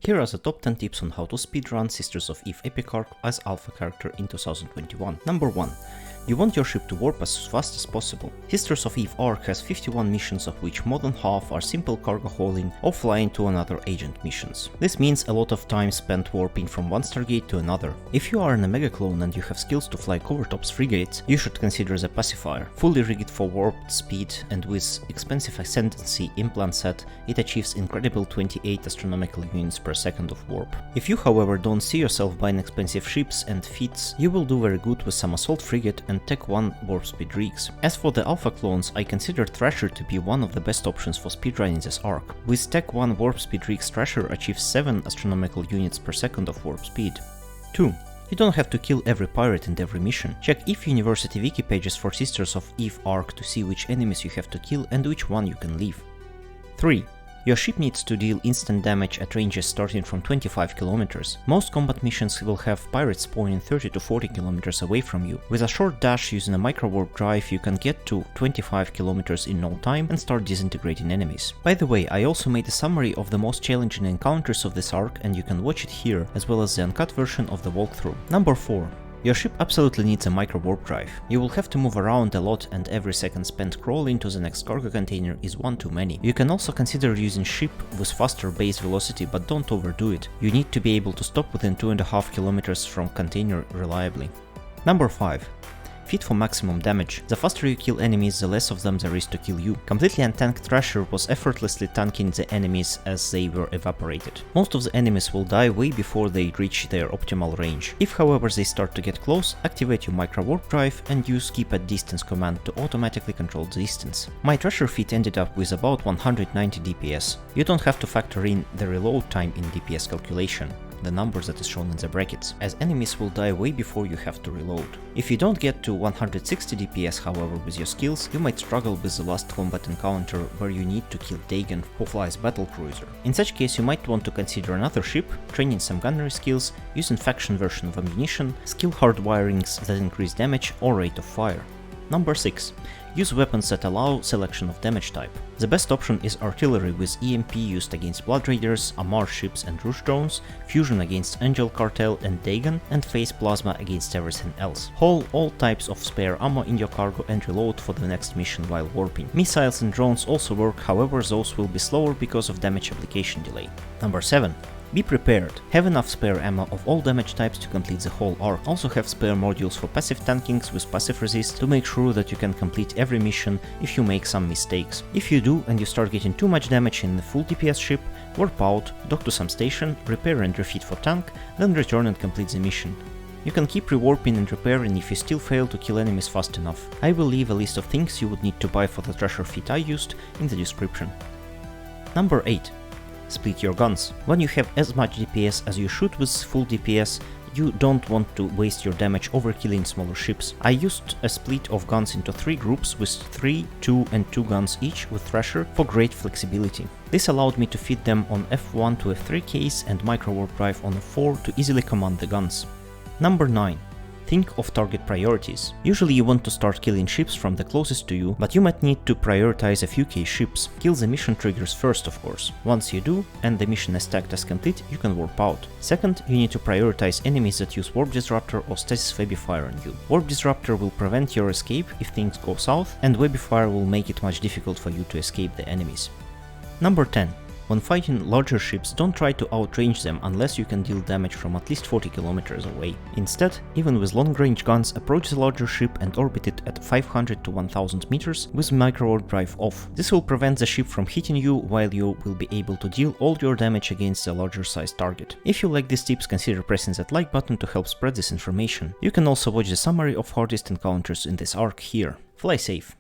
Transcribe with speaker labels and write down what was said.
Speaker 1: Here are the top 10 tips on how to speedrun Sisters of Eve Epic Arc as alpha character in 2021. Number 1. You want your ship to warp as fast as possible. Sisters of Eve Arc has 51 missions, of which more than half are simple cargo hauling or flying to another agent missions. This means a lot of time spent warping from one Stargate to another. If you are an Omega clone and you have skills to fly Covertops frigates, you should consider the Pacifier. Fully rigged for warp speed and with expensive ascendancy implant set, it achieves incredible 28 astronomical units per second of warp. If you however don't see yourself buying expensive ships and feats, you will do very good with some assault frigate and Tech 1 warp speed rigs. As for the alpha clones, I consider Thrasher to be one of the best options for speedrunning this arc. With Tech 1 warp speed rigs, Thrasher achieves 7 astronomical units per second of warp speed. 2. You don't have to kill every pirate in every mission. Check EVE University wiki pages for Sisters of Eve Arc to see which enemies you have to kill and which one you can leave. 3. Your ship needs to deal instant damage at ranges starting from 25 km. Most combat missions will have pirates spawning 30 to 40 km away from you. With a short dash using a Microwarpdrive, you can get to 25 km in no time and start disintegrating enemies. By the way, I also made a summary of the most challenging encounters of this arc and you can watch it here, as well as the uncut version of the walkthrough. Number 4. Your ship absolutely needs a Microwarpdrive. You will have to move around a lot and every second spent crawling to the next cargo container is one too many. You can also consider using ship with faster base velocity, but don't overdo it. You need to be able to stop within 2.5 km from container reliably. Number 5. Fit for maximum damage. The faster you kill enemies, the less of them there is to kill you. Completely untanked Thrasher was effortlessly tanking the enemies as they were evaporated. Most of the enemies will die way before they reach their optimal range. If however they start to get close, activate your Microwarpdrive and use keep at distance command to automatically control the distance. My Thrasher Fit ended up with about 190 DPS. You don't have to factor in the reload time in DPS calculation, the number that is shown in the brackets, as enemies will die way before you have to reload. If you don't get to 160 DPS however with your skills, you might struggle with the last combat encounter where you need to kill Dagon, who flies battlecruiser. In such case you might want to consider another ship, training some gunnery skills, using faction version of ammunition, skill hardwirings that increase damage or rate of fire. Number 6. Use weapons that allow selection of damage type. The best option is artillery with EMP used against Blood Raiders, Amar ships and Rouge drones, fusion against Angel Cartel and Dagon, and phase plasma against everything else. Haul all types of spare ammo in your cargo and reload for the next mission while warping. Missiles and drones also work, however those will be slower because of damage application delay. Number 7. Be prepared. Have enough spare ammo of all damage types to complete the whole arc. Also have spare modules for passive tankings with passive resist to make sure that you can complete every mission if you make some mistakes. If you do and you start getting too much damage in the full DPS ship, warp out, dock to some station, repair and refit for tank, then return and complete the mission. You can keep rewarping and repairing if you still fail to kill enemies fast enough. I will leave a list of things you would need to buy for the Thrasher Fit I used in the description. Number 8. Split your guns. When you have as much DPS as you should with full DPS, you don't want to waste your damage overkilling smaller ships. I used a split of guns into 3 groups with 3, 2 and 2 guns each with Thrasher for great flexibility. This allowed me to fit them on F1 to F3 case and Microwarpdrive on F4 to easily command the guns. Number 9. Think of target priorities. Usually you want to start killing ships from the closest to you, but you might need to prioritize a few key ships. Kill the mission triggers first, of course. Once you do, and the mission is tagged as complete, you can warp out. Second, you need to prioritize enemies that use Warp Disruptor or Stasis Webifire on you. Warp Disruptor will prevent your escape if things go south, and Webifire will make it much difficult for you to escape the enemies. Number 10. When fighting larger ships, don't try to outrange them unless you can deal damage from at least 40 km away. Instead, even with long-range guns, approach the larger ship and orbit it at 500 to 1000 meters with Microwarpdrive off. This will prevent the ship from hitting you while you will be able to deal all your damage against a larger size target. If you like these tips, consider pressing that like button to help spread this information. You can also watch the summary of hardest encounters in this arc here. Fly safe!